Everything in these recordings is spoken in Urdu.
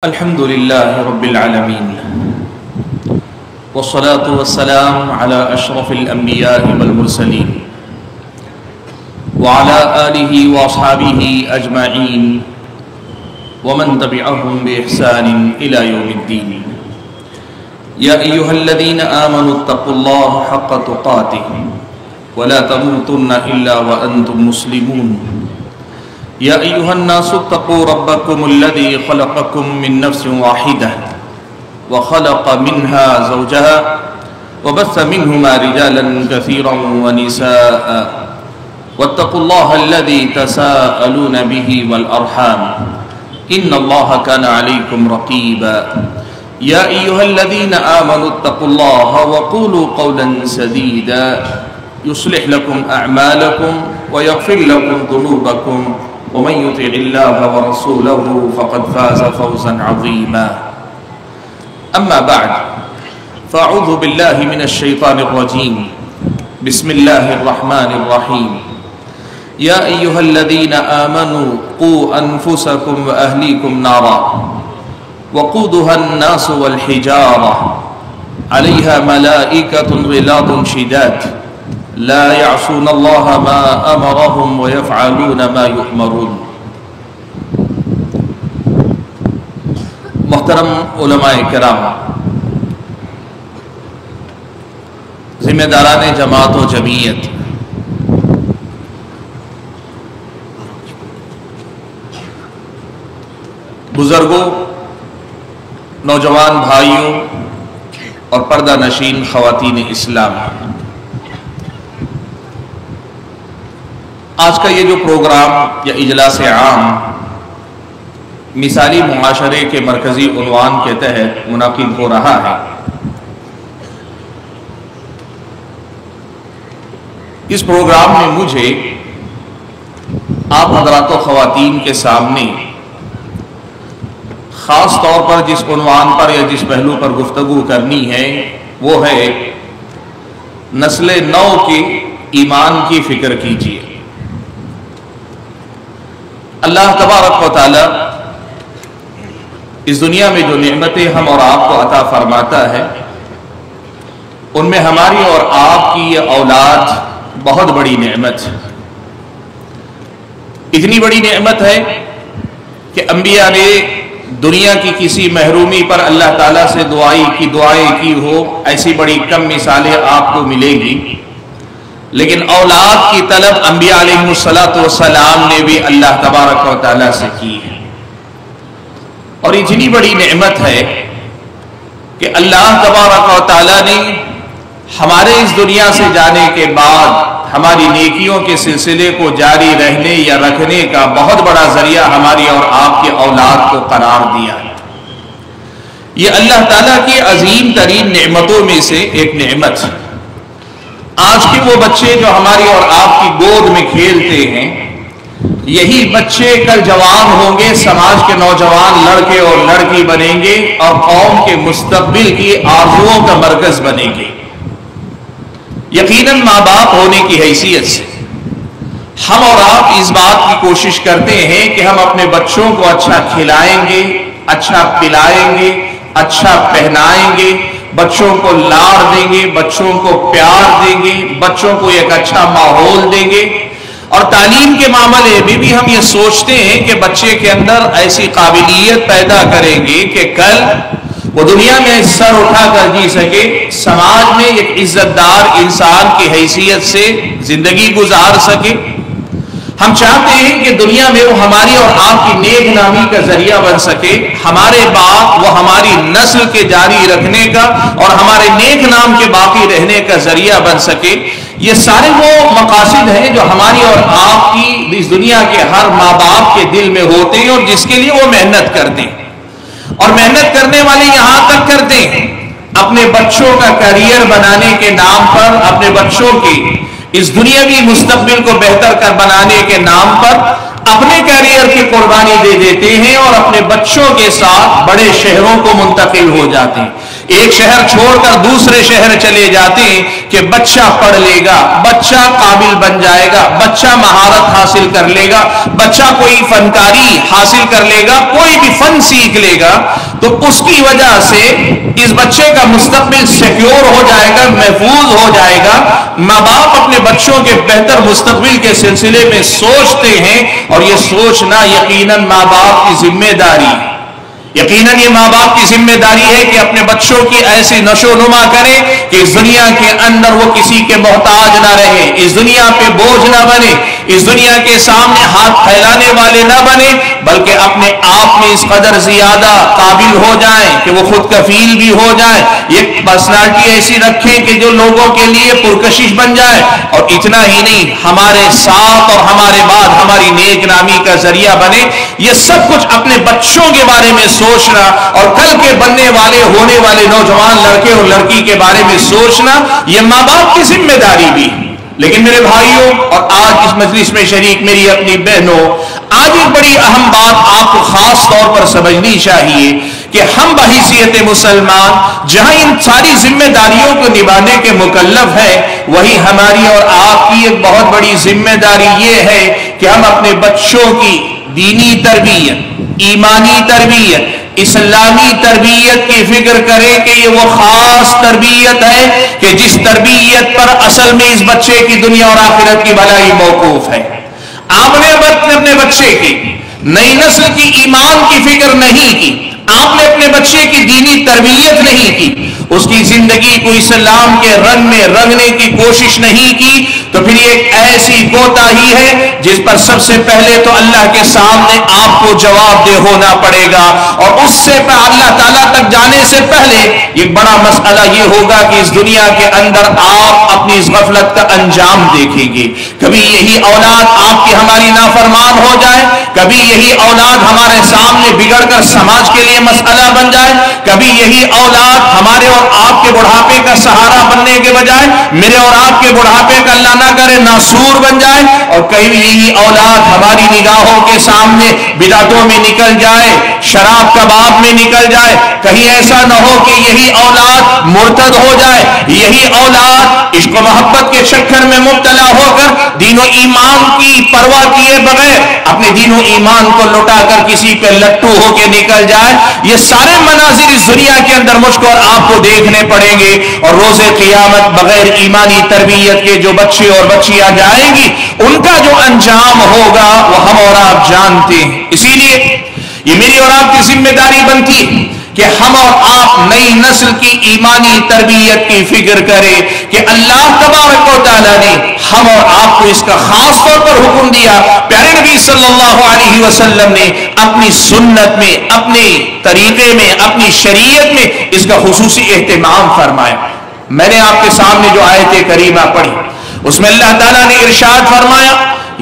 الحمد لله رب العالمين والصلاة والسلام على أشرف الأنبياء والمرسلين وعلى آله وأصحابه أجمعين ومن تبعهم بإحسان إلى يوم الدين. يا أيها الذين آمنوا اتقوا الله حق تقاته ولا تموتن إلا وأنتم مسلمون. يا أيها الناس اتقوا ربكم الذي خلقكم من نفس واحدة وخلق منها زوجها وبث منهما رجالا كثيرا ونساء واتقوا الله الذي تساءلون به والأرحام إن الله كان عليكم رقيبا. يا أيها الذين آمنوا اتقوا الله وقولوا قولا سديدا يصلح لكم أعمالكم ويغفر لكم ذنوبكم ومن يطع الله ورسوله فقد فاز فوزا عظيما. أما بعد فأعوذ بالله من الشيطان الرجيم. بسم الله الرحمن الرحيم. يا أيها الذين آمنوا قوا أنفسكم وأهليكم نارا وقودها الناس والحجارة عليها ملائكة غلاظ شداد لا يعصون الله ما أمرهم ويفعلون ما يؤمرون. محترم علماء کرام، ذمہ داران جماعت و جمعیت، بزرگوں، نوجوان بھائیوں اور پردہ نشین خواتین اسلام، آج کا یہ جو پروگرام یا اجلاس عام مثالی معاشرے کے مرکزی عنوان کے تحت منعقد ہو رہا ہے، اس پروگرام میں مجھے آپ حضرات و خواتین کے سامنے خاص طور پر جس عنوان پر یا جس پہلو پر گفتگو کرنی ہے وہ ہے نسل نو کے ایمان کی فکر کیجیے. اللہ تبارک و تعالی اس دنیا میں جو نعمتیں ہم اور آپ کو عطا فرماتا ہے ان میں ہماری اور آپ کی یہ اولاد بہت بڑی نعمت ہے. اتنی بڑی نعمت ہے کہ انبیاء نے دنیا کی کسی محرومی پر اللہ تعالیٰ سے دعائیں کی ہو ایسی بڑی کم مثالیں آپ کو ملے گی، لیکن اولاد کی طلب انبیاء علیہ السلام نے بھی اللہ تبارک و تعالیٰ سے کی ہے. اور اتنی بڑی نعمت ہے کہ اللہ تبارک و تعالیٰ نے ہمارے اس دنیا سے جانے کے بعد ہماری نیکیوں کے سلسلے کو جاری رہنے یا رکھنے کا بہت بڑا ذریعہ ہماری اور آپ کے اولاد کو قرار دیا ہے. یہ اللہ تعالیٰ کی عظیم ترین نعمتوں میں سے ایک نعمت ہے. آج کے وہ بچے جو ہماری اور آپ کی گود میں کھیلتے ہیں، یہی بچے کل جوان ہوں گے، سماج کے نوجوان لڑکے اور لڑکی بنیں گے اور قوم کے مستقبل کی آرزوؤں کا مرکز بنیں گے. یقیناً ماں باپ ہونے کی حیثیت سے ہم اور آپ اس بات کی کوشش کرتے ہیں کہ ہم اپنے بچوں کو اچھا کھلائیں گے، اچھا پلائیں گے، اچھا پہنائیں گے، بچوں کو لاڑ دیں گے، بچوں کو پیار دیں گے، بچوں کو ایک اچھا ماحول دیں گے. اور تعلیم کے معاملے میں بھی ہم یہ سوچتے ہیں کہ بچے کے اندر ایسی قابلیت پیدا کریں گے کہ کل وہ دنیا میں سر اٹھا کر جی سکے، سماج میں ایک عزت دار انسان کی حیثیت سے زندگی گزار سکے. ہم چاہتے ہیں کہ دنیا میں وہ ہماری اور آپ کی نیک نامی کا ذریعہ بن سکے، ہمارے باپ وہ ہماری نسل کے جاری رکھنے کا اور ہمارے نیک نام کے باقی رہنے کا ذریعہ بن سکے. یہ سارے وہ مقاصد ہیں جو ہماری اور آپ کی اس دنیا کے ہر ماں باپ کے دل میں ہوتے ہیں اور جس کے لیے وہ محنت کرتے ہیں. اور محنت کرنے والے یہاں تک کرتے ہیں اپنے بچوں کا کیریئر بنانے کے نام پر، اپنے بچوں کے اس دنیاوی مستقبل کو بہتر کر بنانے کے نام پر اپنے کیریئر کی قربانی دے دیتے ہیں اور اپنے بچوں کے ساتھ بڑے شہروں کو منتقل ہو جاتے ہیں. ایک شہر چھوڑ کر دوسرے شہر چلے جاتے ہیں کہ بچہ پڑھ لے گا، بچہ قابل بن جائے گا، بچہ مہارت حاصل کر لے گا، بچہ کوئی فنکاری حاصل کر لے گا، کوئی بھی فن سیکھ لے گا، تو اس کی وجہ سے اس بچے کا مستقبل سیکیور ہو جائے گا، محفوظ ہو جائے گا۔ ماں باپ اپنے بچوں کے بہتر مستقبل کے سلسلے میں سوچتے ہیں، اور یہ سوچنا یقیناً ماں باپ کی ذمہ داری ہے۔ یقیناً یہ ماں باپ کی ذمہ داری ہے کہ اپنے بچوں کی ایسی نشو نما کرے کہ اس دنیا کے اندر وہ کسی کے محتاج نہ رہے، اس دنیا پہ بوجھ نہ بنے، اس دنیا کے سامنے ہاتھ پھیلانے والے نہ بنے، بلکہ اپنے آپ میں اس قدر زیادہ قابل ہو جائیں کہ وہ خود کفیل بھی ہو جائیں، ایک پرسنالٹی ایسی رکھیں کہ جو لوگوں کے لیے پرکشش بن جائے، اور اتنا ہی نہیں ہمارے ساتھ اور ہمارے بعد ہماری نیک نامی کا ذریعہ بنے۔ یہ سب کچھ اپنے بچوں کے بارے میں سوچنا، اور کل کے بننے والے ہونے والے نوجوان لڑکے اور لڑکی کے بارے میں سوچنا، یہ ماں باپ کی ذمہ داری بھی۔ لیکن میرے بھائیوں اور آج اس مجلس میں شریک میری اپنی بہنوں، آج ایک بڑی اہم بات آپ کو خاص طور پر سمجھنی چاہیے کہ ہم بحیثیت مسلمان جہاں ان ساری ذمہ داریوں کو نبھانے کے مکلف ہیں، وہی ہماری اور آپ کی ایک بہت بڑی ذمہ داری یہ ہے کہ ہم اپنے بچوں کی دینی تربیت، ایمانی تربیت، اسلامی تربیت کی فکر کریں کہ یہ وہ خاص تربیت ہے کہ جس تربیت پر اصل میں اس بچے کی دنیا اور آخرت کی بھلائی موقوف ہے۔ آپ نے اپنے بچے کی نئی نسل کی ایمان کی فکر نہیں کی، آپ نے اپنے بچے کی دینی تربیت نہیں کی، اس کی زندگی کو اسلام کے رنگ میں رنگنے کی کوشش نہیں کی، تو پھر یہ ایک ایسی کوتاہی ہے جس پر سب سے پہلے تو اللہ کے سامنے آپ کو جواب دہ ہونا پڑے گا، اور اس سے اللہ تعالیٰ تک جانے سے پہلے یہ بڑا مسئلہ یہ ہوگا کہ اس دنیا کے اندر آپ اپنی اس غفلت کا انجام دیکھیں گے۔ کبھی یہی اولاد آپ کی ہماری نافرمان ہو جائے، کبھی یہی اولاد ہمارے سامنے بگڑ کر سماج کے لیے مسئلہ بن جائے، کبھی یہی اولاد ہمارے اور آپ کے بڑھاپے کا سہارا بننے کے بجائے میرے اور آپ کے بڑھاپے کا اللہ نہ کرے ناسور بن جائے، اور کبھی یہی اولاد ہماری نگاہوں کے سامنے بدعتوں میں نکل جائے، شراب کباب میں نکل جائے۔ کہیں ایسا نہ ہو کہ یہی اولاد مرتد ہو جائے، یہی اولاد عشق و محبت کے چکر میں مبتلا ہو کر دین و ایمان کی پرواہ کیے بغیر اپنے دین و ایمان کو لٹا کر کسی پہ لٹو ہو کے نکل جائے۔ یہ سارے مناظر اس دنیا کے اندر مجھ کو اور آپ کو دیکھنے پڑیں گے، اور روز قیامت بغیر ایمانی تربیت کے جو بچے اور بچیاں جائیں گی ان کا جو انجام ہوگا وہ ہم اور آپ جانتے ہیں۔ اسی لیے یہ میری اور آپ کی ذمہ داری بنتی ہے کہ ہم اور آپ نئی نسل کی ایمانی تربیت کی فکر کریں کہ اللہ تبارک و تعالیٰ نے ہم اور آپ کو اس کا خاص طور پر حکم دیا۔ پیارے نبی صلی اللہ علیہ وسلم نے اپنی سنت میں، اپنے طریقے میں، اپنی شریعت میں اس کا خصوصی اہتمام فرمایا۔ میں نے آپ کے سامنے جو آیت کریمہ پڑھی اس میں اللہ تعالیٰ نے ارشاد فرمایا،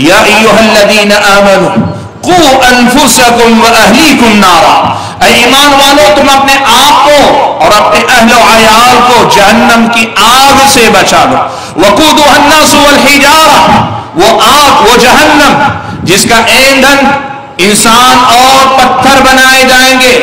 یا ایھا الذین آمنوا قوا انفسکم واہلیکم نارا، اے ایمان والو تم اپنے آپ کو اور اپنے اہل و عیال کو جہنم کی آگ سے بچا لو۔ وقودها الناس والحجارہ، وہ آگ، وہ جہنم جس کا ایندھن انسان اور پتھر بنائے جائیں گے۔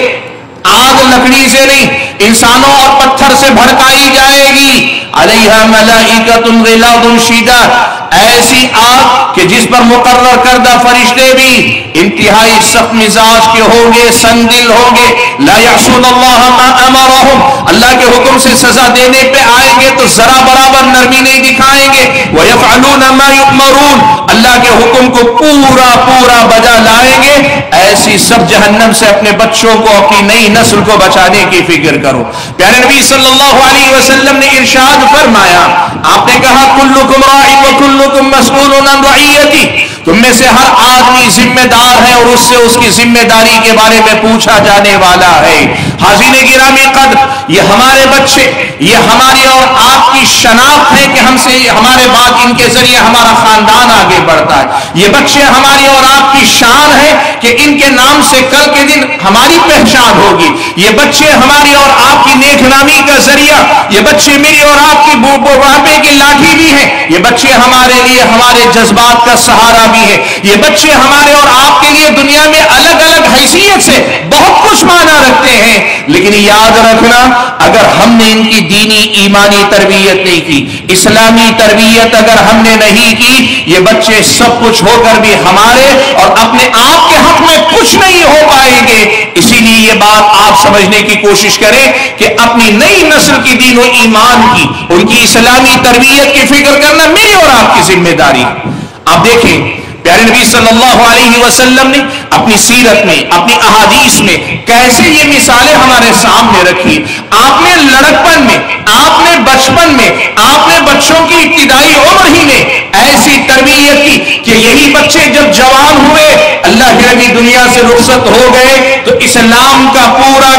آگ لکڑی سے نہیں، انسانوں اور پتھر سے بھڑکائی جائے گی۔ علیہا ملائکۃ غلاظ شداد، ایسی آگ کہ جس پر مقرر کردہ فرشتے بھی انتہائی سخت مزاج کے ہوں گے، سنگدل ہوں گے۔ لا یعصون اللہ ما امرہم، اللہ کے حکم سے سزا دینے پہ آئیں گے تو ذرا برابر نرمی نہیں دکھائیں گے۔ ویفعلون ما یؤمرون، اللہ کے حکم کو پورا پورا بجا لائیں گے۔ ایسی سب جہنم سے اپنے بچوں کو، اپنی نئی نسل کو بچانے کی فکر کرو۔ پیارے نبی صلی اللہ علیہ وسلم نے ارشاد فرمایا، آپ نے کہا کلکم راع وکلکم مسئول عن رعیتہ، تم میں سے ہر آدمی ذمہ دار ہے اور اس سے اس کی ذمہ داری کے بارے میں پوچھا جانے والا ہے۔ حاضرین گرامی قدر، یہ ہمارے بچے، یہ ہماری اور آپ کی شناخت ہے کہ ہم سے ہمارے بعد ان کے ذریعے ہمارا خاندان آگے بڑھتا ہے۔ یہ بچے ہماری اور آپ کی شان ہے کہ ان کے نام سے کل کے دن ہماری پہچان ہوگی۔ یہ بچے ہماری اور آپ کی نیک نامی کا ذریعہ، یہ بچے میری اور آپ کی بڑھاپے کی لاٹھی بھی ہیں، یہ بچے ہمارے لیے ہمارے جذبات کا سہارا بھی ہے، یہ بچے ہمارے اور آپ کے لیے دنیا میں الگ الگ حیثیت سے بہت کچھ معنی رکھتے ہیں، لیکن یاد رکھنا اگر ہم نے ان کی دینی ایمانی تربیت نہیں کی، اسلامی تربیت اگر ہم نے نہیں کی، یہ بچے سب کچھ ہو کر بھی ہمارے اور اپنے آپ کے حق میں کچھ نہیں ہو پائیں گے۔ اسی لیے یہ بات آپ سمجھنے کی کوشش کریں کہ اپنی نئی نسل کی دین و ایمان کی، ان کی اسلامی تربیت کی فکر کرنا میری اور آپ کی ذمہ داری ہے۔ آپ دیکھیں پیارے نبی صلی اللہ علیہ وسلم نے اپنی سیرت میں، اپنی احادیث میں کیسے یہ مثالیں ہمارے سامنے رکھی۔ آپ نے لڑکپن میں، آپ نے بچپن میں، آپ نے بچوں کی ابتدائی عمر ہی میں ایسی تربیت کی کہ یہی بچے جب جوان ہوئے، اللہ کے نبی دنیا سے رخصت ہو گئے، تو اسلام کا پورا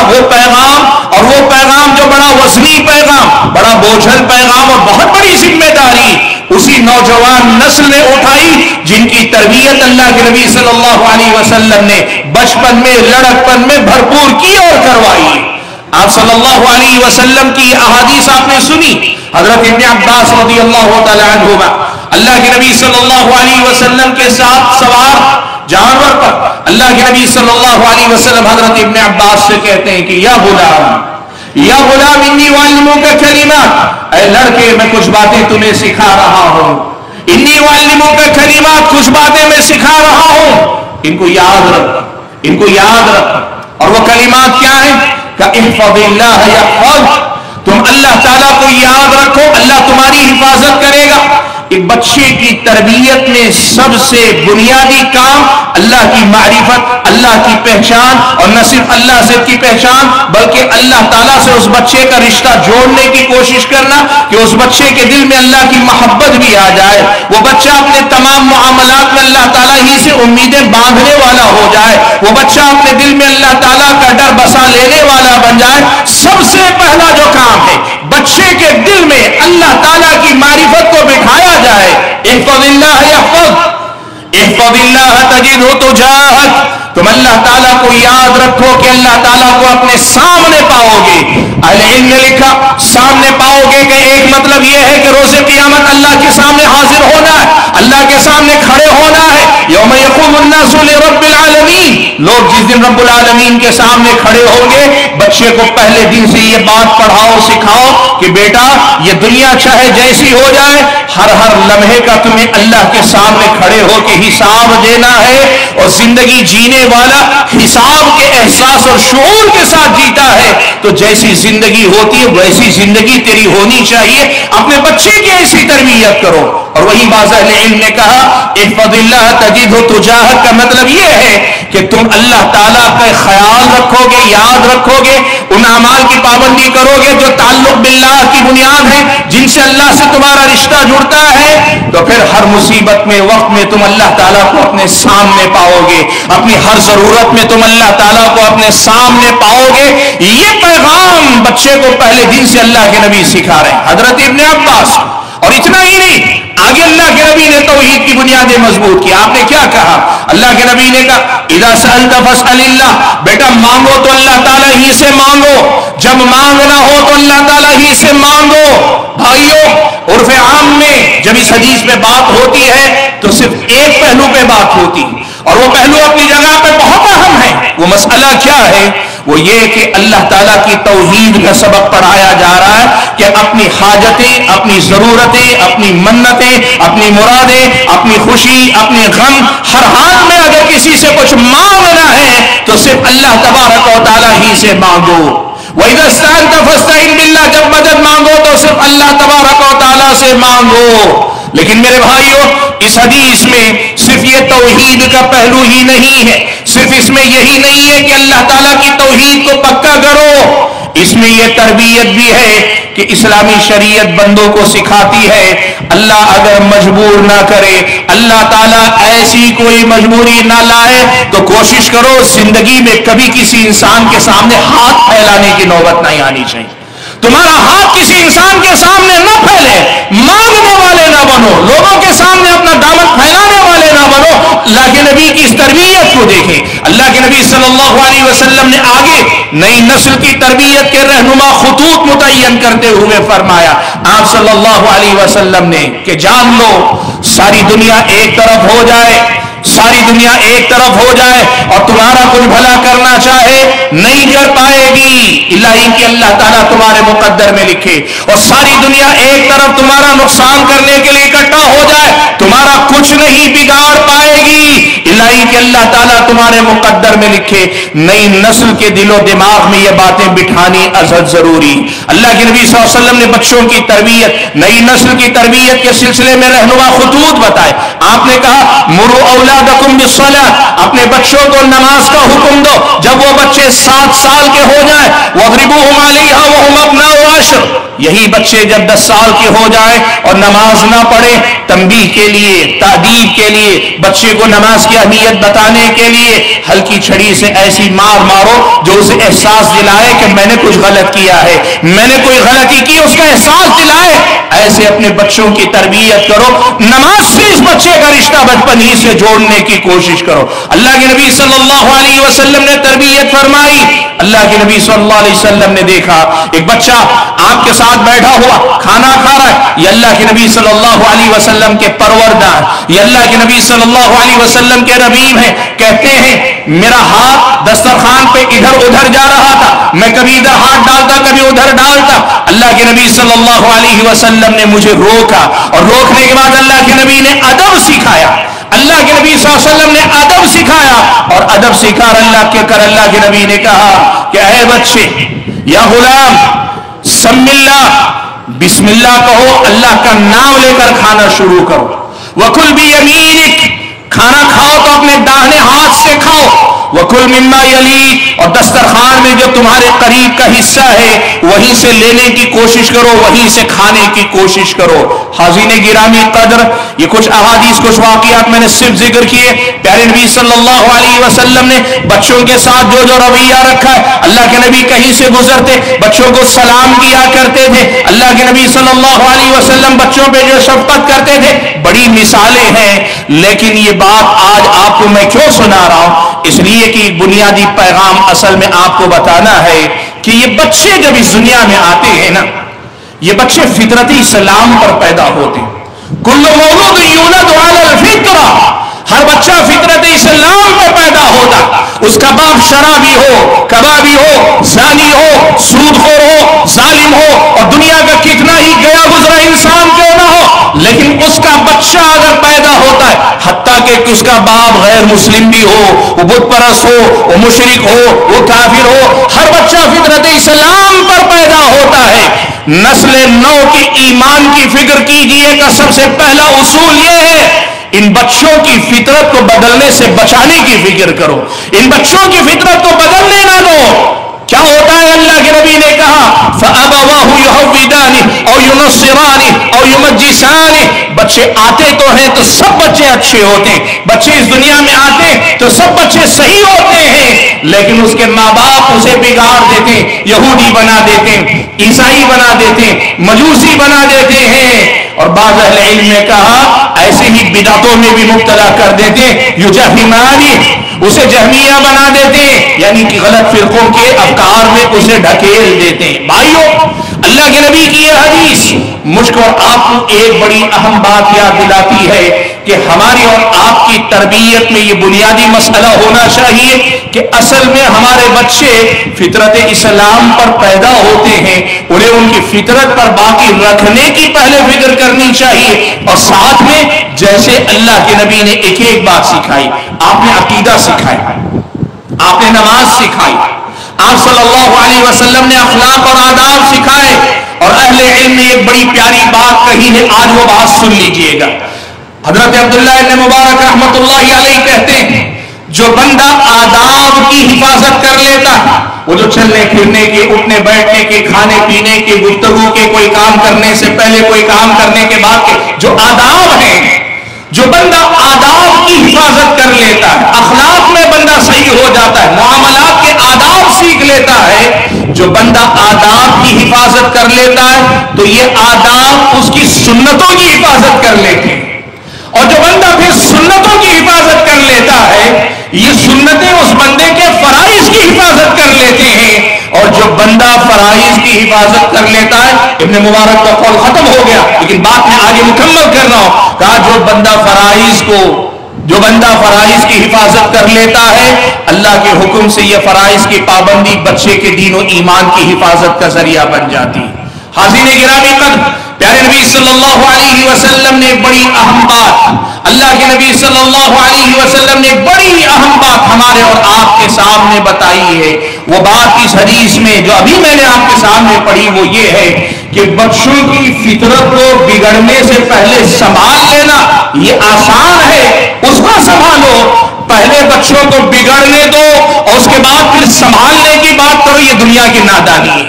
وہ پیغام، اور وہ پیغام جو بڑا وزنی پیغام، بڑا بوجھل پیغام اور بہت بڑی ذمہ داری اسی نوجوان نسل نے اٹھائی جن کی تربیت اللہ کے نبی صلی اللہ علیہ وسلم نے بچپن میں، لڑکپن میں بھرپور کی اور کروائی۔ آپ صلی اللہ علیہ وسلم کی احادیث آپ نے سنی، حضرت ابن عباس رضی اللہ تعالی عنہما اللہ کے نبی صلی اللہ علیہ وسلم کے ساتھ سوار جانور پر اللہ کے نبی صلی اللہ علیہ وسلم حضرت ابن عباس سے کہتے ہیں کہ یا غلام انی وعلمک کلمات، اے لڑکے میں کچھ باتیں تمہیں سکھا رہا ہوں، انی وعلمک کلمات، کچھ باتیں میں سکھا رہا ہوں، ان کو یاد رکھ۔ اور وہ کلمات کیا ہیں؟ کہ احفظ اللہ یحفظک، تم اللہ تعالیٰ کو یاد رکھو، اللہ تمہاری حفاظت کرے گا۔ ایک بچے کی تربیت میں سب سے بنیادی کام اللہ کی معرفت، اللہ کی پہچان، اور نہ صرف اللہ سے کی پہچان بلکہ اللہ تعالیٰ سے اس بچے کا رشتہ جوڑنے کی کوشش کرنا کہ اس بچے کے دل میں اللہ کی محبت بھی آ جائے، وہ بچہ اپنے تمام معاملات میں اللہ تعالیٰ ہی سے امیدیں باندھنے والا ہو جائے، وہ بچہ اپنے دل میں اللہ تعالیٰ کا ڈر بسا لینے والا بن جائے۔ سب سے پہلا جو کام ہے بچے کے دل میں اللہ تعالیٰ کی معرفت کو بٹھایا جائے۔ احفظ اللہ یحفظک، احفظ اللہ تجدہ تجاہک، تم اللہ تعالیٰ کو یاد رکھو کہ اللہ تعالیٰ کو اپنے سامنے پاؤ گے۔ اہل علم نے لکھا سامنے پاؤ گے کہ ایک مطلب یہ ہے کہ روز قیامت اللہ کے سامنے حاضر ہونا ہے، اللہ کے سامنے کھڑے ہونا ہے۔ یوم یقوم الناس لرب العالمین، لوگ جس دن رب العالمین کے سامنے کھڑے ہوں گے، بچے کو پہلے دن سے یہ بات پڑھاؤ، سکھاؤ کہ بیٹا یہ دنیا چاہے جیسی ہو جائے، ہر لمحے کا تمہیں اللہ کے سامنے کھڑے ہو کے حساب دینا ہے، اور زندگی جینے والا حساب کے احساس اور شعور کے ساتھ جیتا ہے، تو جیسی زندگی ہوتی ہے ویسی زندگی تیری ہونی چاہیے۔ اپنے بچے کی ایسی تربیت کرو۔ اور وہی بعض اہل علم نے کہا احفظ اللہ تجدہ تجاہک کا مطلب یہ ہے کہ تم اللہ تعالیٰ کا خیال رکھو گے، یاد رکھو گے، ان اعمال کی پابندی کرو گے جو تعلق باللہ کی بنیاد ہے، جن سے اللہ سے تمہارا رشتہ جڑتا ہے، تو پھر ہر مصیبت میں، وقت میں تم اللہ تعالیٰ کو اپنے سامنے پاؤ گے، اپنی ہر ضرورت میں تم اللہ تعالیٰ کو اپنے سامنے پاؤ گے۔ یہ پیغام بچے کو پہلے دن سے اللہ کے نبی سکھا رہے ہیں، حضرت ابن عباس۔ اور اتنا ہی نہیں، آگے اللہ کے نبی نے توحید کی بنیادیں مضبوط کی۔ آپ نے کیا کہا؟ اللہ کے نبی نے کہا اذا سألت فاسأل اللہ، بیٹا مانگو تو اللہ تعالیٰ ہی سے مانگو، جب مانگنا ہو تو اللہ تعالیٰ ہی سے مانگو۔ بھائیو، عرف عام میں جب اس حدیث پہ بات ہوتی ہے تو صرف ایک پہلو پہ بات ہوتی ہے، اور وہ پہلو اپنی جگہ پہ بہت اہم ہے۔ وہ مسئلہ کیا ہے؟ وہ یہ کہ اللہ تعالیٰ کی توحید کا سبق پڑھایا جا رہا ہے کہ اپنی حاجتیں، اپنی ضرورتیں، اپنی منتیں، اپنی مرادیں، اپنی خوشی، اپنی غم، ہر حال میں اگر کسی سے کچھ مانگنا ہے تو صرف اللہ تبارک و تعالیٰ ہی سے مانگو۔ وَإِذَا اسْتَعَنْتَ فَاسْتَعِنْ بِاللَّهِ، جب مدد مانگو تو صرف اللہ تبارک و تعالیٰ سے مانگو۔ لیکن میرے بھائیوں، اس حدیث میں صرف یہ توحید کا پہلو ہی نہیں ہے، صرف اس میں یہی نہیں ہے کہ اللہ تعالیٰ کی توحید کو پکا کرو، اس میں یہ تربیت بھی ہے کہ اسلامی شریعت بندوں کو سکھاتی ہے اللہ اگر مجبور نہ کرے، اللہ تعالیٰ ایسی کوئی مجبوری نہ لائے تو کوشش کرو زندگی میں کبھی کسی انسان کے سامنے ہاتھ پھیلانے کی نوبت نہیں آنی چاہیے۔ تمہارا ہاتھ کسی انسان کے سامنے نہ پھیلے، مانگنے والے نہ بنو، لوگوں کے سامنے اپنا دامن پھیلانے والے نہ بنو۔ اللہ کے نبی کی اس تربیت کو دیکھیں، اللہ کے نبی صلی اللہ علیہ وسلم نے آگے نئی نسل کی تربیت کے رہنما خطوط متعین کرتے ہوئے فرمایا آپ صلی اللہ علیہ وسلم نے کہ جان لو ساری دنیا ایک طرف ہو جائے، ساری دنیا ایک طرف ہو جائے اور تمہارا کچھ بھلا کرنا چاہے نہیں کر پائے گی الا ان کہ اللہ تعالیٰ تمہارے مقدر میں لکھے، اور ساری دنیا ایک طرف تمہارا نقصان کرنے کے لیے اکٹھا ہو جائے تمہارا کچھ نہیں بگاڑ پائے گی الا ان کہ اللہ تعالیٰ تمہارے مقدر میں لکھے۔ نئی نسل کے دل و دماغ میں یہ باتیں بٹھانی ازحد ضروری۔ اللہ کے نبی صلی اللہ علیہ وسلم نے بچوں کی تربیت، نئی نسل کی تربیت کے سلسلے میں رہنما خطوط بتائے۔ آپ نے کہا مروا اولادکم بالصلاۃ، اپنے بچوں کو نماز کا حکم دو جب وہ بچے 7 سال کے ہو جائیں، واضربوہم علیہا وہم ابناء 10، یہی بچے جب 10 سال کے ہو جائیں اور نماز نہ پڑھیں، تنبیہ کے لیے، تادیب کے لیے، بچے کو نماز کی اہمیت بتانے کے لیے ہلکی چھڑی سے ایسی مار مارو جو اسے احساس دلائے کہ میں نے کچھ غلط کیا ہے، میں نے کوئی غلطی کی، اس کا احساس دلائے۔ ایسے اپنے بچوں کی تربیت کرو، نماز سے اس بچے کا رشتہ بچپن ہی سے جوڑنے کی کوشش کرو۔ اللہ کے نبی صلی اللہ علیہ وسلم نے تربیت فرمائی۔ اللہ کے نبی صلی اللہ علیہ وسلم نے دیکھا ایک بچہ آپ کے ساتھ بیٹھا ہوا کھانا کھا رہا ہے، یہ اللہ کے نبی صلی اللہ علیہ وسلم کے پروردگار، یہ اللہ کے نبی صلی اللہ علیہ وسلم کے ربیب ہیں، کہتے ہیں میرا ہاتھ دسترخوان پہ ادھر ادھر جا رہا تھا، میں کبھی ادھر ہاتھ ڈالتا کبھی ادھر ڈالتا، اللہ کے نبی صلی اللہ علیہ وسلم نے مجھے روکا، اور روکنے کے بعد اللہ کے نبی نے ادب سکھایا، اللہ کے نبی صلی اللہ علیہ وسلم نے ادب سکھایا، اور ادب سکھا اللہ کے نبی نے کہا کہ اے بچے یا غلام سم اللہ، بسم اللہ کہو، اللہ کا نام لے کر کھانا شروع کرو، وَكُلْ بِيَمِينِكَ، کھانا کھاؤ تو اپنے داہنے ہاتھ سے کھاؤ، وَكُلْ مِمَّا يَلِيكَ، اور دسترخوان میں جو تمہارے قریب کا حصہ ہے وہیں سے لینے کی کوشش کرو، وہیں سے کھانے کی کوشش کرو۔ حاضرین گرامی قدر، یہ کچھ احادیث کچھ واقعات میں نے صرف ذکر کیے۔ پیارے نبی صلی اللہ علیہ وسلم نے بچوں کے ساتھ جو جو رویہ رکھا ہے، اللہ کے نبی کہیں سے گزرتے بچوں کو سلام کیا کرتے تھے، اللہ کے نبی صلی اللہ علیہ وسلم بچوں پہ جو شفقت کرتے تھے، بڑی مثالیں ہیں۔ لیکن یہ بات آج آپ کو میں کیوں سنا رہا ہوں؟ اس لیے کہ بنیادی پیغام اصل میں آپ کو بتانا ہے کہ یہ بچے جب اس دنیا میں آتے ہیں نا، یہ بچے فطرتی اسلام پر پیدا ہوتے ہیں۔ کل مولود یولد علی الفطرہ، ہر بچہ فطرت اسلام پر پیدا ہوتا، اس کا باپ شرابی ہو، کبابی ہو، زانی ہو، سود خور ہو، ظالم ہو، اور دنیا کا کتنا ہی گیا گزرا انسان کیوں نہ ہو، لیکن اس کا بچہ اگر پیدا ہوتا ہے، حتیٰ کہ اس کا باپ غیر مسلم بھی ہو، وہ بت پرست ہو، وہ مشرک ہو، وہ کافر ہو، ہر بچہ فطرت اسلام پر پیدا ہوتا ہے۔ نسل نو کی ایمان کی فکر کیجئے کا سب سے پہلا اصول یہ ہے، ان بچوں کی فطرت کو بدلنے سے بچانے کی فکر کرو، ان بچوں کی فطرت کو بدلنے نہ دو۔ کیا ہوتا ہے؟ اللہ کے نبی نے کہا فَأَبَوَاهُ يُهَوِّدَانِ أَوْ يُنَصِّرَانِ أَوْ يُمَجِّسَانِ، بچے آتے تو ہیں تو سب بچے اچھے ہوتے ہیں، بچے اس دنیا میں آتے تو سب بچے صحیح ہوتے ہیں، لیکن اس کے ماں باپ اسے بگاڑ دیتے ہیں، یہودی بنا دیتے ہیں، عیسائی بنا دیتے ہیں، مجوسی بنا دیتے ہیں، اور بعض اہل علم نے کہا ایسے ہی بدعتوں میں بھی مبتلا کر دیتے ہیں، یجہمانی، اسے جہمیہ بنا دیتے ہیں، یعنی کہ غلط فرقوں کے افکار میں اسے ڈھکیل دیتے ہیں۔ بھائیو، اللہ کے نبی کی یہ حدیث مجھ کو اور آپ کو ایک بڑی اہم بات یاد دلاتی ہے کہ ہماری اور آپ کی تربیت میں یہ بنیادی مسئلہ ہونا چاہیے کہ اصل میں ہمارے بچے فطرت اسلام پر پیدا ہوتے ہیں، انہیں ان کی فطرت پر باقی رکھنے کی پہلے فکر کرنی چاہیے، اور ساتھ میں جیسے اللہ کے نبی نے ایک ایک بات سکھائی، آپ نے عقیدہ سکھایا، آپ نے نماز سکھائی، آپ صلی اللہ علیہ وسلم نے اخلاق اور آداب سکھائے، اور اہل علم نے ایک بڑی پیاری بات کہی ہے، آج وہ بات سن لیجئے گا۔ حضرت عبداللہ ابن مبارک رحمۃ اللہ علیہ کہتے ہیں جو بندہ آداب کی حفاظت کر لیتا ہے، وہ جو چلنے پھرنے کے، اٹھنے بیٹھنے کے، کھانے پینے کے، گفتگو کے، کوئی کام کرنے سے پہلے، کوئی کام کرنے کے بعد کے جو آداب ہیں، جو بندہ آداب کی حفاظت کر لیتا ہے، اخلاق میں بندہ صحیح ہو جاتا ہے، معاملات کے آداب سیکھ لیتا ہے، جو بندہ آداب کی حفاظت کر لیتا ہے تو یہ آداب اس کی سنتوں کی حفاظت کر لیتے ہیں، اور جو بندہ پھر سنتوں کی حفاظت کر لیتا ہے، یہ سنتیں اس بندے کے فرائض کی حفاظت کر لیتے ہیں، بندہ فرائض کی حفاظت کر لیتا ہے، ابن مبارک کا قول ختم ہو گیا لیکن بات میں آگے مکمل کر رہا ہوں، کہا جو بندہ فرائض کی حفاظت کر لیتا ہے، اللہ کے حکم سے یہ فرائض کی پابندی بچے کے دین و ایمان کی حفاظت کا ذریعہ بن جاتی۔ حاضرین گرامی قدر، پیارے نبی صلی اللہ علیہ وسلم نے بڑی اہم بات، اللہ کے نبی صلی اللہ علیہ وسلم نے بڑی اہم بات ہمارے اور آپ کے سامنے بتائی ہے۔ وہ بات اس حدیث میں جو ابھی میں نے آپ کے سامنے پڑھی وہ یہ ہے کہ بچوں کی فطرت کو بگڑنے سے پہلے سنبھال لینا یہ آسان ہے، اس کو سنبھالو، پہلے بچوں کو بگڑنے دو اور اس کے بعد پھر سنبھالنے کی بات کرو، یہ دنیا کی نادانی ہے۔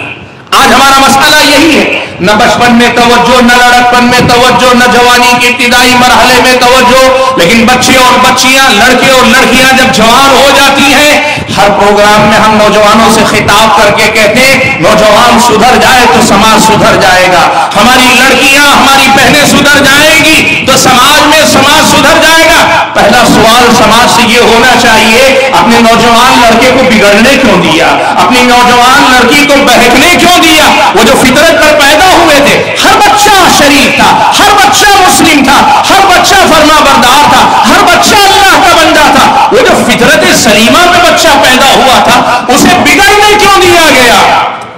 آج ہمارا مسئلہ یہی ہے، نہ بچپن میں توجہ، نہ لڑکپن میں توجہ، نہ جوانی کے ابتدائی مرحلے میں توجہ، لیکن بچے اور بچیاں، لڑکے اور لڑکیاں جب جوان ہو جاتی ہیں، ہر پروگرام میں ہم نوجوانوں سے خطاب کر کے کہتے ہیں نوجوان سدھر جائے تو سماج سدھر جائے گا، ہماری لڑکیاں، ہماری بہنیں سدھر جائیں گی تو سماج میں سماج سدھر جائے گا۔ پہلا سوال سماج سے یہ ہونا چاہیے، اپنے نوجوان لڑکے کو بگڑنے کیوں دیا، اپنی نوجوان لڑکی کو بہکنے کیوں دیا؟ وہ جو فطرت پر پیدا ہوئے تھے، ہر بچہ شریف تھا، ہر بچہ مسلم تھا، ہر بچہ فرما بردار تھا، ہر بچہ اللہ کا بندہ تھا، وہ جو فطرت سلیمہ پہ بچہ پیدا ہوا تھا اسے بگڑنے کیوں دیا گیا؟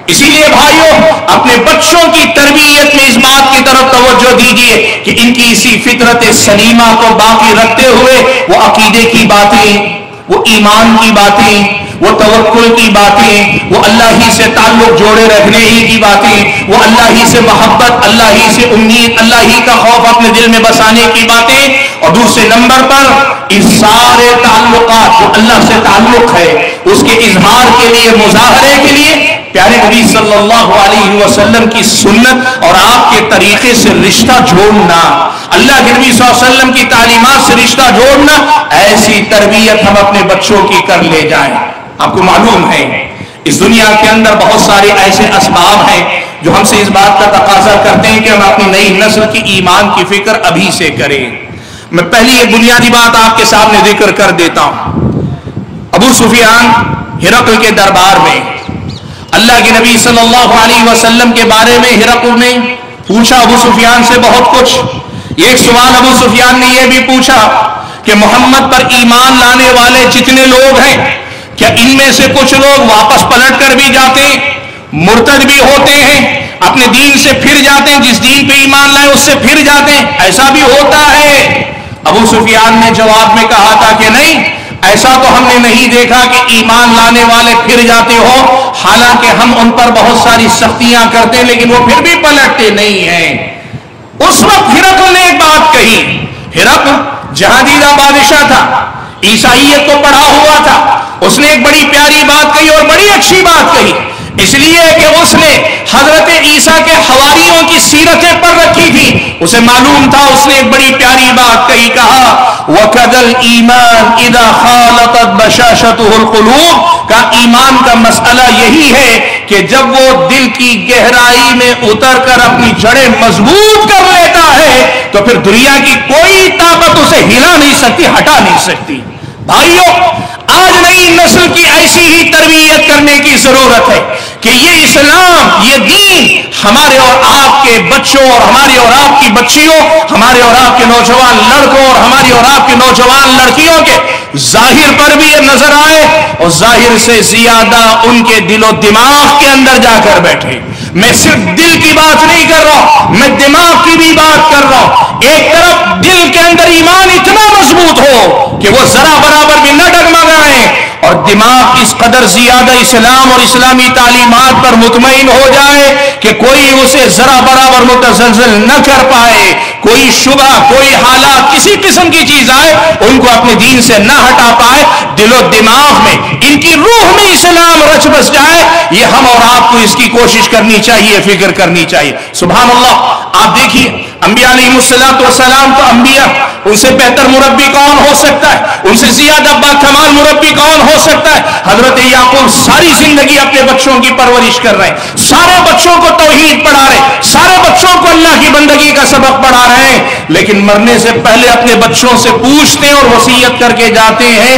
اسی لیے بھائیوں، اپنے بچوں کی تربیت میں اس بات کی طرف توجہ دیجیے کہ ان کی اسی فطرت سلیمہ کو باقی رکھتے ہوئے وہ عقیدے کی باتیں، وہ ایمان کی باتیں، وہ توکل کی باتیں، وہ اللہ ہی سے تعلق جوڑے رکھنے ہی کی باتیں، وہ اللہ ہی سے محبت، اللہ ہی سے امید، اللہ ہی کا خوف اپنے دل میں بسانے کی باتیں، اور دوسرے نمبر پر اس سارے تعلقات جو اللہ سے تعلق ہے اس کے اظہار کے لیے، مظاہرے کے لیے پیارے نبی صلی اللہ علیہ وسلم کی سنت اور آپ کے طریقے سے رشتہ جوڑنا، اللہ کے نبی صلی اللہ علیہ وسلم کی تعلیمات سے رشتہ جوڑنا، ایسی تربیت ہم اپنے بچوں کی کر لے جائیں۔ آپ کو معلوم ہے اس دنیا کے اندر بہت سارے ایسے اسباب ہیں جو ہم سے اس بات کا تقاضا کرتے ہیں کہ ہم اپنی نئی نسل کی ایمان کی فکر ابھی سے کریں۔ میں پہلی ایک بنیادی بات آپ کے سامنے ذکر کر دیتا ہوں۔ ابو سفیان ہرقل کے دربار میں اللہ کے نبی صلی اللہ علیہ وسلم کے بارے میں ہرقل نے پوچھا ابو سفیان سے بہت کچھ۔ ایک سوال ابو سفیان نے یہ بھی پوچھا کہ محمد پر ایمان لانے والے جتنے لوگ ہیں، کیا ان میں سے کچھ لوگ واپس پلٹ کر بھی جاتے ہیں، مرتد بھی ہوتے ہیں، اپنے دین سے پھر جاتے ہیں، جس دین پہ ایمان لائے اس سے پھر جاتے ہیں، ایسا بھی ہوتا ہے؟ ابو سفیان نے جواب میں کہا تھا کہ نہیں، ایسا تو ہم نے نہیں دیکھا کہ ایمان لانے والے پھر جاتے ہو، حالانکہ ہم ان پر بہت ساری سختیاں کرتے ہیں لیکن وہ پھر بھی پلٹتے نہیں ہیں۔ اس وقت ہرقل نے ایک بات کہی، ہرقل جہادیدہ بادشاہ تھا، عیسائیت کو پڑھا ہوا تھا، اس نے ایک بڑی پیاری بات کہی اور بڑی اچھی بات کہی، اس لیے کہ اس نے حضرت عیسیٰ کے حواریوں کی سیرتیں پڑھ رکھی تھی، اسے معلوم تھا، اس نے ایک بڑی پیاری بات کہی، کہا وَكَذَا الْإِيمَانِ إِذَا خَالَطَتْ بَشَاشَتُهُ الْقُلُوبِ، کا ایمان کا مسئلہ یہی ہے کہ جب وہ دل کی گہرائی میں اتر کر اپنی جڑیں مضبوط کر لیتا ہے تو پھر دنیا کی کوئی طاقت اسے ہلا نہیں سکتی، ہٹا نہیں سکتی۔ بھائیوں، آج نئی نسل کی ایسی ہی تربیت کرنے کی ضرورت ہے کہ یہ اسلام، یہ دین ہمارے اور آپ کے بچوں اور ہماری اور آپ کی بچیوں، ہمارے اور آپ کے نوجوان لڑکوں اور ہماری اور آپ کے نوجوان لڑکیوں کے ظاہر پر بھی یہ نظر آئے اور ظاہر سے زیادہ ان کے دل و دماغ کے اندر جا کر بیٹھے۔ میں صرف دل کی بات نہیں کر رہا ہوں، میں دماغ کی بھی بات کر رہا ہوں۔ ایک طرف دل کے اندر ایمان اتنا مضبوط ہو کہ وہ ذرا برابر بھی نہ ڈگمگائیں، اور دماغ اس قدر زیادہ اسلام اور اسلامی تعلیمات پر مطمئن ہو جائے کہ کوئی اسے ذرا برابر متزلزل نہ کر پائے، کوئی شبہ، کوئی حالات، کسی قسم کی چیز آئے ان کو اپنے دین سے نہ ہٹا پائے، دل و دماغ میں، ان کی روح میں اسلام رچ بس جائے۔ یہ ہم اور آپ کو اس کی کوشش کرنی چاہیے، فکر کرنی چاہیے۔ سبحان اللہ، آپ دیکھیے انبیاء علیہ السلام تو انبیاء، ان سے بہتر مربی کون ہو سکتا ہے، ان سے زیادہ باکمال مربی کون ہو سکتا ہے؟ حضرت یعقوب ساری زندگی اپنے بچوں کی پرورش کر رہے ہیں، سارے بچوں کو توحید پڑھا رہے ہیں، سارے بچوں کو اللہ کی بندگی کا سبق پڑھا رہے ہیں، لیکن مرنے سے پہلے اپنے بچوں سے پوچھتے ہیں اور وصیت کر کے جاتے ہیں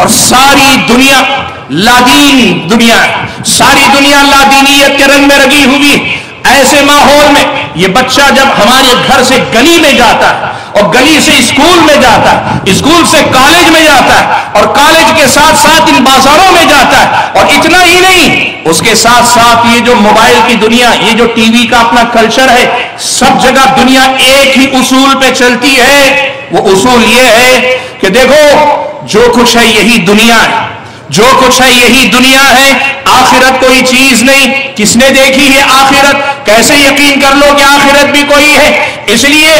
اور ساری دنیا لادین دنیا ہے، ساری دنیا لادینیت کے رنگ میں رنگی ہوئی. ایسے ماحول میں یہ بچہ جب ہمارے گھر سے گلی میں جاتا ہے اور گلی سے اسکول میں جاتا ہے، اسکول سے کالج میں جاتا ہے اور کالج کے ساتھ ساتھ ان بازاروں میں جاتا ہے، اور اتنا ہی نہیں اس کے ساتھ ساتھ یہ جو موبائل کی دنیا، یہ جو ٹی وی کا اپنا کلچر ہے، سب جگہ دنیا ایک ہی اصول پہ چلتی ہے. وہ اصول یہ ہے کہ دیکھو جو کچھ ہے یہی دنیا ہے، جو کچھ ہے یہی دنیا ہے، آخرت کوئی چیز نہیں. کس نے دیکھی ہے آخرت؟ کیسے یقین کر لو کہ آخرت بھی کوئی ہے؟ اس لیے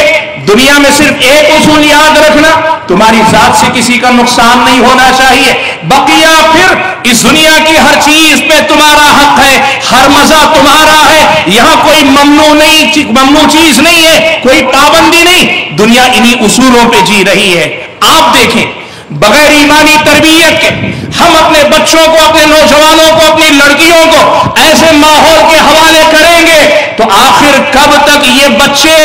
دنیا میں صرف ایک اصول یاد رکھنا، تمہاری ذات سے کسی کا نقصان نہیں ہونا چاہیے. بقیہ پھر اس دنیا کی ہر چیز پہ تمہارا حق ہے، ہر مزہ تمہارا ہے. یہاں کوئی ممنوع چیز نہیں ہے، کوئی پابندی نہیں. دنیا انہی اصولوں پہ جی رہی ہے. آپ دیکھیں بغیر ایمانی تربیت کے ہم اپنے بچوں کو، اپنے نوجوانوں کو، اپنی لڑکیوں کو ایسے ماحول کے حوالے کریں گے تو آخر کب تک یہ بچے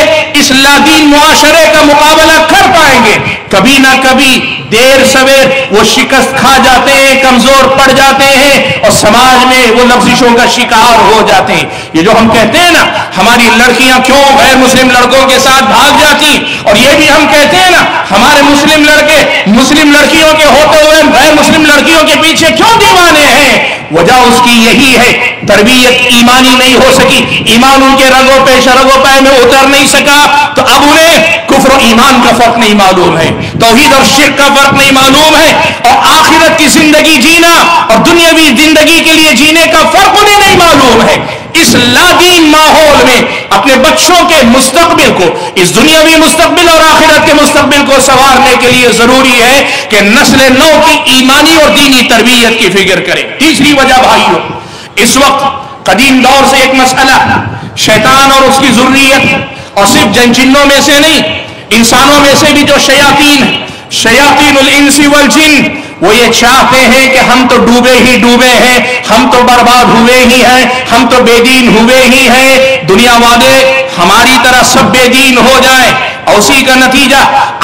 اس لادین معاشرے کا مقابلہ کر پائیں گے؟ کبھی نہ کبھی دیر سویر وہ شکست کھا جاتے ہیں، کمزور پڑ جاتے ہیں اور سماج میں وہ لفزشوں کا شکار ہو جاتے ہیں. یہ جو ہم کہتے ہیں نا ہماری لڑکیاں کیوں غیر مسلم لڑکوں کے ساتھ بھاگ جاتی، اور یہ بھی ہم کہتے ہیں نا ہمارے مسلم لڑکے مسلم لڑکیوں کے ہوتے ہوئے غیر مسلم لڑکیوں کے پیچھے کیوں دیوانے ہیں، وجہ اس کی یہی ہے تربیت ایمانی نہیں ہو سکی. ایمان ان کے رگوں پہ شرگوں پہ میں اتر نہیں سکا، تو اب انہیں کفر و ایمان کا فرق نہیں معلوم ہے، توحید اور شرک کا فرق نہیں معلوم ہے، اور آخرت کی زندگی جینا اور دنیاوی زندگی کے لیے جینے کا فرق انہیں نہیں معلوم ہے. اس لادین ماحول میں اپنے بچوں کے مستقبل کو، اس دنیاوی مستقبل اور آخرت کے مستقبل کو سنوارنے کے لیے ضروری ہے کہ نسل نو کی ایمانی اور دینی تربیت کی فکر کریں. تیسری وجہ بھائیوں، اس وقت قدیم دور سے ایک مسئلہ شیطان اور اس کی ذریت، اور صرف جنوں میں سے نہیں انسانوں میں سے بھی جو شیاطین ہیں، شیاطین الانس والجن، وہ یہ چاہتے ہیں کہ ہم تو ڈوبے ہی ڈوبے ہیں، ہم تو برباد ہوئے ہی ہیں، ہم تو بے دین ہوئے ہی ہیں، دنیا والے ہماری طرح سب بے دین ہو جائیں. اور اسی کا نتیجہ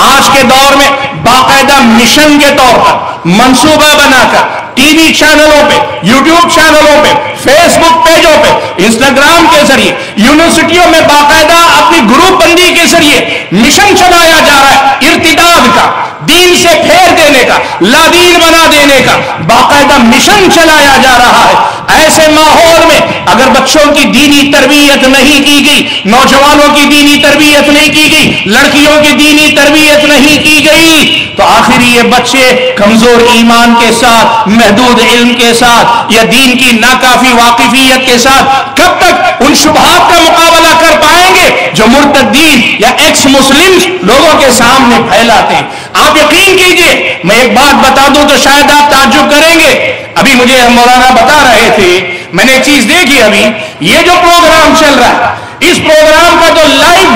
آج کے دور میں باقاعدہ مشن کے طور پر منصوبہ بنا کر ٹی وی چینلوں پہ، یوٹیوب چینلوں پہ، فیس بک پیجوں پہ، انسٹاگرام کے ذریعے، یونیورسٹیوں میں باقاعدہ اپنی گروپ بندی کے ذریعے مشن چلایا جا رہا ہے ارتداد کا، دین سے پھیر دینے کا، لادین بنا دینے کا باقاعدہ مشن چلایا جا رہا ہے. ایسے ماحول میں اگر بچوں کی دینی تربیت نہیں کی گئی، نوجوانوں کی دینی تربیت نہیں کی گئی، لڑکیوں کی دینی تربیت نہیں کی گئی، تو آخر یہ بچے کمزور ایمان کے ساتھ، محدود علم کے ساتھ یا دین کی ناکافی واقفیت کے ساتھ کب تک ان شبہات کا مقابلہ کر پائیں گے جو مرتدین یا ایکس مسلم لوگوں کے سامنے پھیلاتے ہیں. آپ یقین کیجئے، میں ایک بات بتا دوں تو شاید آپ تعجب کریں گے. ابھی مجھے مولانا بتا رہے تھے، میں نے ایک چیز دیکھی، ابھی یہ جو پروگرام چل رہا ہے، اس پروگرام کا جو لائیو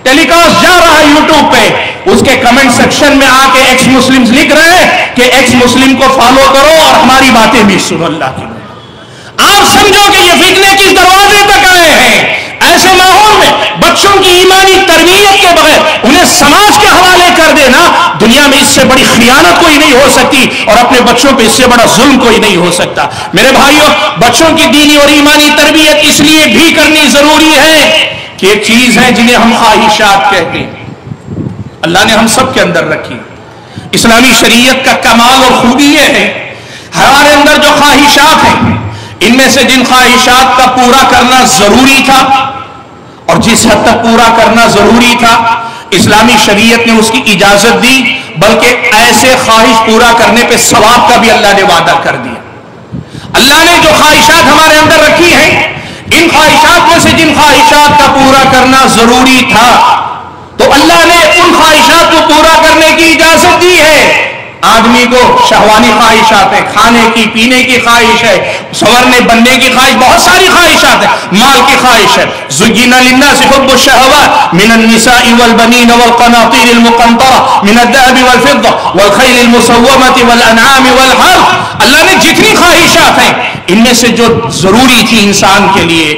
ٹیلی کاسٹ جا رہا ہے یوٹیوب پہ، اس کے کمنٹ سیکشن میں آ کے ایکس مسلم لکھ رہے ہیں کہ ایکس مسلم کو فالو کرو اور ہماری باتیں بھی سنو. اللہ کی آپ سمجھو کہ یہ فتنے کس دروازے تک آئے ہیں. ایسے ماحول میں بچوں کی ایمانی تربیت کے بغیر انہیں سماج کے حوالے کر دینا، دنیا میں اس سے بڑی خیانت کوئی نہیں ہو سکتی اور اپنے بچوں پہ اس سے بڑا ظلم کوئی نہیں ہو سکتا. میرے بھائیوں، بچوں کی دینی اور ایمانی تربیت اس لیے بھی کرنی ضروری ہے کہ ایک چیز ہے جنہیں ہم خواہشات کہتے ہیں، اللہ نے ہم سب کے اندر رکھی. اسلامی شریعت کا کمال اور خوبی یہ ہے ہمارے اندر جو خواہشات ہیں، ان میں سے جن خواہشات کا پورا کرنا ضروری تھا اور جس حد تک پورا کرنا ضروری تھا اسلامی شریعت نے اس کی اجازت دی، بلکہ ایسے خواہش پورا کرنے پہ ثواب کا بھی اللہ نے وعدہ کر دیا. اللہ نے جو خواہشات ہمارے اندر رکھی ہیں، ان خواہشات میں سے جن خواہشات کا پورا کرنا ضروری تھا تو اللہ نے ان خواہشات کو پورا کرنے کی اجازت دی ہے. آدمی کو شہوانی خواہشات ہے، کھانے کی پینے کی خواہش ہے، سنورنے بننے کی خواہش، بہت ساری خواہشات ہیں، مال کی خواہش ہے. زُيِّنَ لِلنَّاسِ حُبُّ الشَّهَوَاتِ مِنَ النِّسَاءِ وَالْبَنِينَ وَالْقَنَاطِيرِ الْمُقَنطَرَةِ مِنَ الذَّهَبِ وَالْفِضَّةِ وَالْخَيْلِ الْمُسَوَّمَةِ وَالْأَنْعَامِ وَالْحَرْثِ، اللہ نے جتنی خواہشات ہیں ان میں سے جو ضروری تھی انسان کے لیے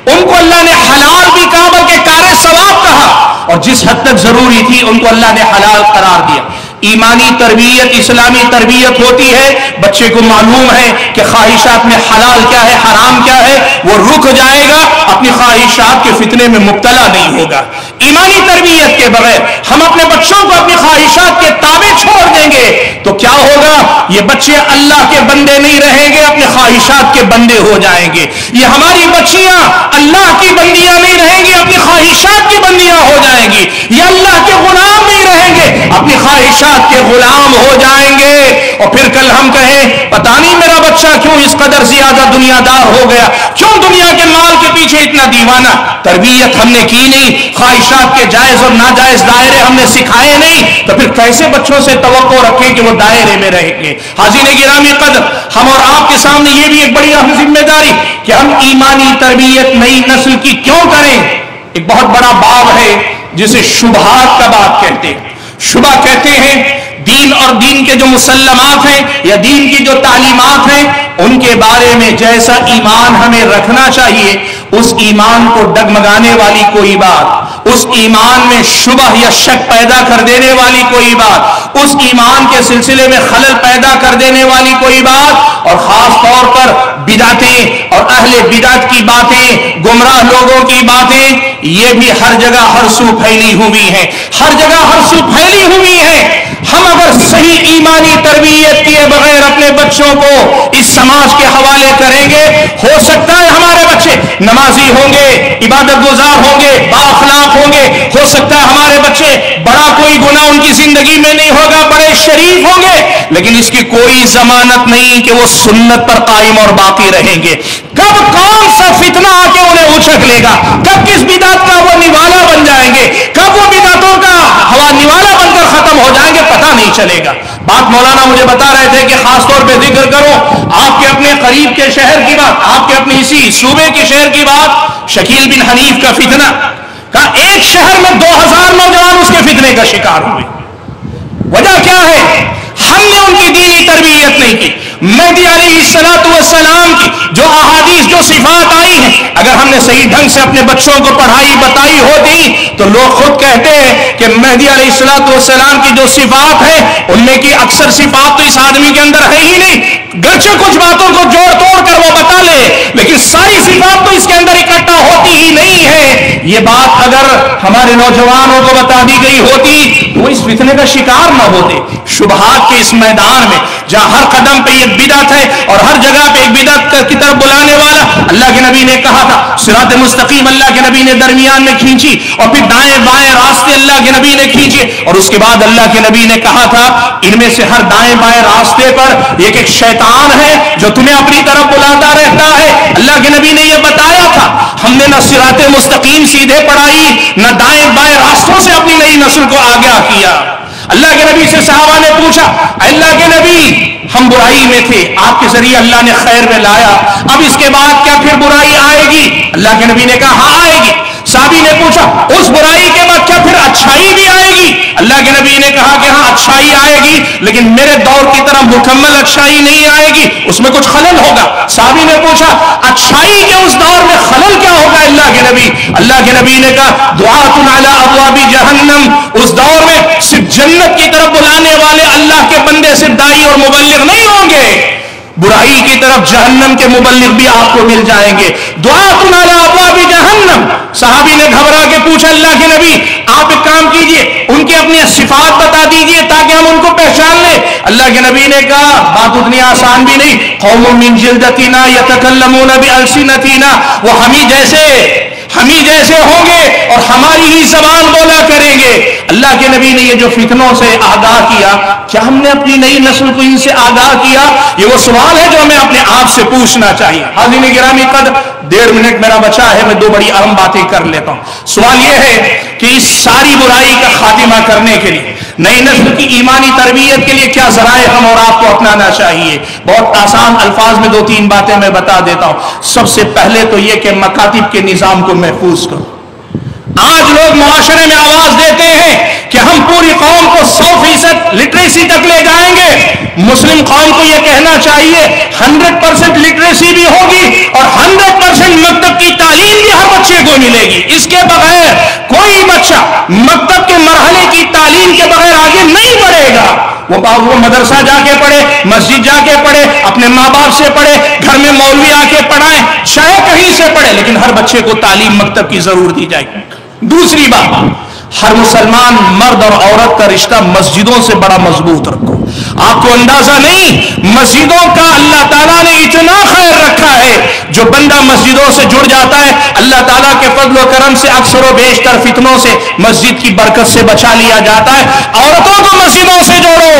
ان کو اللہ نے حلال بھی کہا بلکہ کار ثواب کہا، اور جس حد تک ضروری تھی ان کو اللہ نے حلال قرار دیا. ایمانی تربیت اسلامی تربیت ہوتی ہے، بچے کو معلوم ہے کہ خواہشات میں حلال کیا ہے حرام کیا ہے، وہ رک جائے گا، اپنی خواہشات کے فتنے میں مبتلا نہیں ہوگا۔ ایمانی تربیت کے بغیر ہم اپنے بچوں کو اپنی خواہشات کے تابع چھوڑ دیں گے تو کیا ہوگا؟ یہ بچے اللہ کے بندے نہیں رہیں گے، اپنے خواہشات کے بندے ہو جائیں گے۔ یہ ہماری بچیاں اللہ کی بندیاں نہیں رہیں گی، اپنی خواہشات کی بندیاں ہو جائیں گی۔ یہ اللہ کے غلام نہیں رہیں گے، اپنی خواہشات کے غلام ہو جائیں گے۔ اور پھر کل ہم کہیں پتہ نہیں میرا بچہ کیوں اس قدر زیادہ دنیا دار ہو گیا، کیوں دنیا کے مال کے پیچھے اتنا دیوانہ۔ تربیت ہم نے کی نہیں، خواہشات کے جائز اور ناجائز دائرے ہم نے سکھائے نہیں، تو پھر کیسے بچوں سے توقع رکھیں کہ وہ دائرے میں رہیں گے؟ حاضرین گرامی قدر، ہم اور آپ کے سامنے یہ بھی ایک بڑی اہم ذمہ داری کہ ہم ایمانی تربیت نئی نسل کی کیوں کریں۔ ایک بہت بڑا باب ہے جسے شبہات کا باب کہتے ہیں۔ شبہ کہتے ہیں دین اور دین کے جو مسلمات ہیں یا دین کی جو تعلیمات ہیں ان کے بارے میں جیسا ایمان ہمیں رکھنا چاہیے، اس ایمان کو ڈگمگانے والی کوئی بات، اس ایمان میں شبہ یا شک پیدا کر دینے والی کوئی بات، اس ایمان کے سلسلے میں خلل پیدا کر دینے والی کوئی بات، اور خاص طور پر بدعتیں اور اہل بدعت کی باتیں، گمراہ لوگوں کی باتیں، یہ بھی ہر جگہ ہر سو پھیلی ہوئی ہیں، ہر جگہ ہر سو پھیلی ہوئی ہیں۔ ہم اگر صحیح ایمانی تربیت کیے بغیر اپنے بچوں کو اس سماج کے حوالے کریں گے، ہو سکتا ہے ہمارے بچے نمازی ہوں گے، عبادت گزار ہوں گے، بااخلاق ہوں گے، ہو سکتا ہے ہمارے بچے بڑا کوئی گناہ ان کی زندگی میں نہیں ہوگا، بڑے شریف ہوں گے، لیکن اس کی کوئی ضمانت نہیں کہ وہ سنت پر قائم اور باقی رہیں گے۔ کب کون سا فتنہ آ کے انہیں اچھک لے گا، کب کس بدعت کا وہ نوالا بن جائیں گے، کب وہ بدعتوں کا ہوا نوالا بن کر ختم ہو جائیں گے، پتہ نہیں چلے گا۔ بات مولانا مجھے بتا رہے تھے کہ خاص طور پہ ذکر کروں آپ کے اپنے قریب کے شہر کی بات، آپ کے اپنے اسی صوبے کے شہر کی بات، شکیل بن حنیف کا فتنہ کا ایک شہر میں 2000 نوجوان اس کے فتنے کا شکار ہوئے۔ وجہ کیا ہے؟ ہم نے ان کی دینی تربیت نہیں کی۔ مہدی علیہ السلام کی جو احادیث جو صفات آئی ہیں، اگر ہم نے صحیح ڈھنگ سے اپنے بچوں کو پڑھائی بتائی ہوتی تو لوگ خود کہتے ہیں کہ مہدی علیہ السلام کی جو صفات ہیں ان میں کی اکثر صفات تو اس آدمی کے اندر ہے ہی نہیں، گرچہ کچھ باتوں کو جوڑ توڑ کر وہ بتا لے لیکن ساری صفات تو اس کے اندر اکٹھا ہوتی ہی نہیں ہے۔ یہ بات اگر ہمارے نوجوانوں کو بتا دی گئی ہوتی تو وہ اس فتنے کا شکار نہ ہوتے۔ شبہات کے اس میدان میں جہاں ہر قدم پہ ایک بدعت ہے اور ہر جگہ پہ ایک بدعت کی طرف بلانے والا، اللہ کے نبی نے کہا تھا صراط مستقیم اللہ کے نبی نے درمیان میں کھینچی، اور پھر دائیں بائیں راستے اللہ کے نبی نے کھینچے، اور اس کے بعد اللہ کے نبی نے کہا تھا ان میں سے ہر دائیں بائیں راستے پر ایک شیطان ہے جو تمہیں اپنی طرف بلاتا رہتا ہے۔ اللہ کے نبی نے یہ بتایا تھا۔ ہم نے نہ صراط مستقیم سیدھے پڑھائی، نہ دائیں بائیں راستوں سے اپنی نئی نسل کو آگاہ کیا۔ اللہ کے نبی سے صحابہ نے پوچھا اللہ کے نبی ہم برائی میں تھے، آپ کے ذریعے اللہ نے خیر میں لایا، اب اس کے بعد کیا پھر برائی آئے گی؟ اللہ کے نبی نے کہا ہاں آئے گی۔ صحابی نے پوچھا اس برائی کے بعد کیا پھر اچھائی بھی آئے گی؟ اللہ کے نبی نے کہا کہ ہاں اچھائی آئے گی، لیکن میرے دور کی طرح مکمل اچھائی نہیں آئے گی، اس میں کچھ خلل ہوگا۔ صحابی نے پوچھا اچھائی کے اس دور میں خلل کیا ہوگا اللہ کے نبی نے کہا دعات علی ابواب جہنم، اس دور میں صرف جنت کی طرف بلانے والے اللہ کے بندے صرف داعی اور مبلغ نہیں ہوں گے، برائی کی طرف جہنم کے مبلغ بھی آپ کو مل جائیں گے۔ دعات علی ابواب جہنم۔ صحابی نے گھبرا کے پوچھا اللہ کے نبی آپ ایک کام کیجئے ان کی اپنی صفات بتا دیجئے تاکہ ہم ان کو پہچان لیں۔ اللہ کے نبی نے کہا بات اتنی آسان بھی نہیں، قوم من جلدتنا یتکلمون بالسنتنا، وہ ہم ہی جیسے ہوں گے اور ہماری ہی زبان بولا کریں گے۔ اللہ کے نبی نے یہ جو فتنوں سے آگاہ کیا، کیا ہم نے اپنی نئی نسل کو ان سے آگاہ کیا؟ یہ وہ سوال ہے جو ہمیں اپنے آپ سے پوچھنا چاہیے۔ حاضرین گرامی قدر 1.5 منٹ میرا بچا ہے، میں 2 بڑی اہم باتیں کر لیتا ہوں۔ سوال یہ ہے کہ اس ساری برائی کا خاتمہ کرنے کے لیے نئی نسل کی ایمانی تربیت کے لیے کیا ذرائع ہم اور آپ کو اپنانا چاہیے؟ بہت آسان الفاظ میں 2-3 باتیں میں بتا دیتا ہوں۔ سب سے پہلے تو یہ کہ مکاتب کے نظام کو محفوظ کرو۔ آج لوگ معاشرے میں آواز دیتے ہیں کہ ہم پوری قوم کو 100% لٹریسی تک لے جائیں گے۔ مسلم قوم کو یہ کہنا چاہیے 100% لٹریسی بھی ہوگی اور 100% مکتب کی تعلیم بھی ہر بچے کو ملے گی۔ اس کے بغیر کوئی بچہ مکتب کے مرحلے کی تعلیم کے بغیر آگے نہیں بڑھے گا۔ وہ مدرسہ جا کے پڑھے, مسجد جا کے پڑھے, اپنے ماں باپ سے پڑھے, گھر میں مولوی آ کے پڑھائیں, چاہے کہیں سے پڑھے, لیکن ہر بچے کو تعلیم مکتب کی ضرور دی جائے. دوسری بات, ہر مسلمان مرد اور عورت کا رشتہ مسجدوں سے بڑا مضبوط رکھو. آپ کو اندازہ نہیں, مسجدوں کا اللہ تعالیٰ نے اتنا خیر رکھا ہے, جو بندہ مسجدوں سے جڑ جاتا ہے اللہ تعالیٰ کے فضل و کرم سے اکثر و بیشتر فتنوں سے مسجد کی برکت سے بچا لیا جاتا ہے. عورتوں کو مسجدوں سے جوڑو,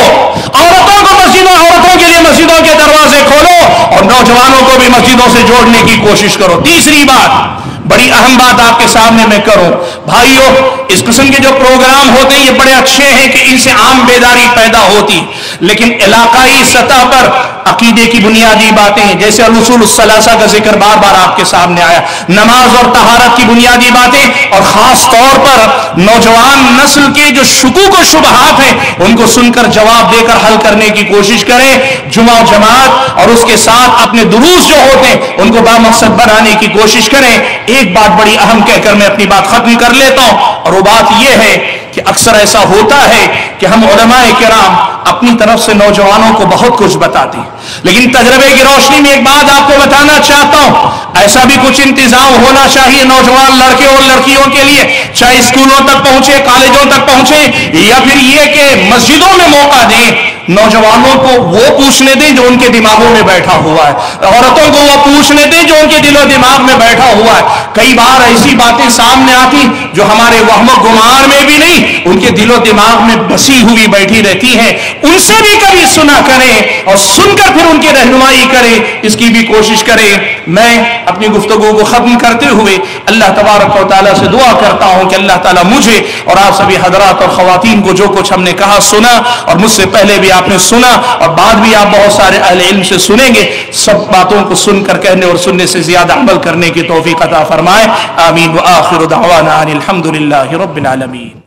عورتوں کے لیے مسجدوں کے دروازے کھولو, اور نوجوانوں کو بھی مسجدوں سے جوڑنے کی کوشش کرو. تیسری بات, بڑی اہم بات آپ کے سامنے میں کروں. بھائیو, اس قسم کے جو پروگرام ہوتے ہیں یہ بڑے اچھے ہیں کہ ان سے عام بیداری پیدا ہوتی, لیکن علاقائی سطح پر عقیدے کی بنیادی باتیں جیسے الاصول الثلاثہ کا ذکر بار بار آپ کے سامنے آیا, نماز اور طہارت کی بنیادی باتیں, اور خاص طور پر نوجوان نسل کے جو شکوک و شبہات ہیں ان کو سن کر جواب دے کر حل کرنے کی کوشش کریں. جمعہ و جماعت اور اس کے ساتھ اپنے دروس جو ہوتے ہیں ان کو بامقصد بنانے کی کوشش کریں. ایک بات بڑی اہم کہہ کر میں اپنی بات ختم کر لیتا ہوں, اور وہ بات یہ ہے کہ اکثر ایسا ہوتا ہے کہ ہم علماء کرام اپنی طرف سے نوجوانوں کو بہت کچھ بتاتے ہیں, لیکن تجربے کی روشنی میں ایک بات آپ کو بتانا چاہتا ہوں, ایسا بھی کچھ انتظام ہونا چاہیے نوجوان لڑکے اور لڑکیوں کے لیے, چاہے اسکولوں تک پہنچے, کالجوں تک پہنچے, یا پھر یہ کہ مسجدوں میں موقع دیں. نوجوانوں کو وہ پوچھنے دیں جو ان کے دماغوں میں بیٹھا ہوا ہے, عورتوں کو وہ پوچھنے دیں جو ان کے دل و دماغ میں بیٹھا ہوا ہے. کئی بار ایسی باتیں سامنے آتی جو ہمارے وہم و گمان میں بھی نہیں, ان کے دل و دماغ میں بسی ہوئی بیٹھی رہتی ہیں. ان سے بھی کبھی سنا کریں اور سن کر پھر ان کی رہنمائی کریں, اس کی بھی کوشش کریں. میں اپنی گفتگو کو ختم کرتے ہوئے اللہ تبارک و تعالیٰ سے دعا کرتا ہوں کہ اللہ تعالیٰ مجھے اور آپ سبھی حضرات اور خواتین کو جو کچھ ہم نے کہا سنا, اور مجھ سے پہلے بھی آپ نے سنا اور بعد بھی آپ بہت سارے اہل علم سے سنیں گے, سب باتوں کو سن کر کہنے اور سننے سے زیادہ عمل کرنے کی توفیق عطا فرمائے. آمین. وآخر دعوانا ان الحمد للہ رب العالمین.